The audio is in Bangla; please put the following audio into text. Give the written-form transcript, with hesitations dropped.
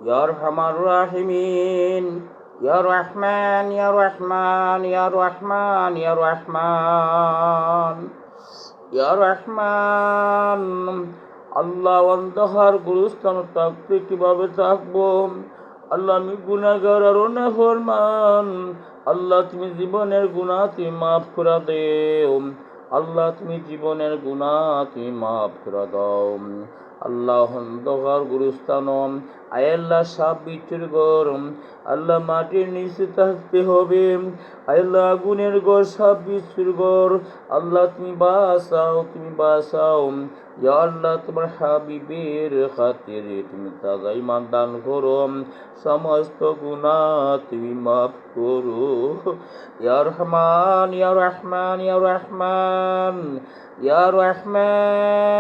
ইয়া আরহামার রাহিমিন, ইয়া রহমান ইয়া রহমান ইয়া রহমান ইয়া রহমান ইয়া রহমান। আল্লাহ, অন্ধকার গুরুস্থান থাকতে কিভাবে থাকবো? আল্লাহ, আমি গুনাহগার আর নাফরমান। আল্লাহ, তুমি জীবনের গুনাহ তুমি মাফ করে দেও। আল্লাহ, তুমি জীবনের গুনাহ তুমি মাফ করে দাও। আল্লাহ, অন্ধকার গুরুস্থান, আয় আল্লাহ, সাপ বিচ্ছুর গরম, আল্লাহ মাটির নিচে থাকতে হবে। আল্লাহ, আগুনের ঘর, সাপ বিচ্ছুর ঘর, আল্লাহ তুমি বাঁচাও, তুমি বাঁচাও। ইয়া আল্লাহ, তোমার হাবিবের খাতিরে তুমি তাজা ঈমান দান করো, সমস্ত গুনাহ তুমি মাফ করো। ইয়া রহমান ইয়া রহমান ইয়া রহমান ইয়া রহমান।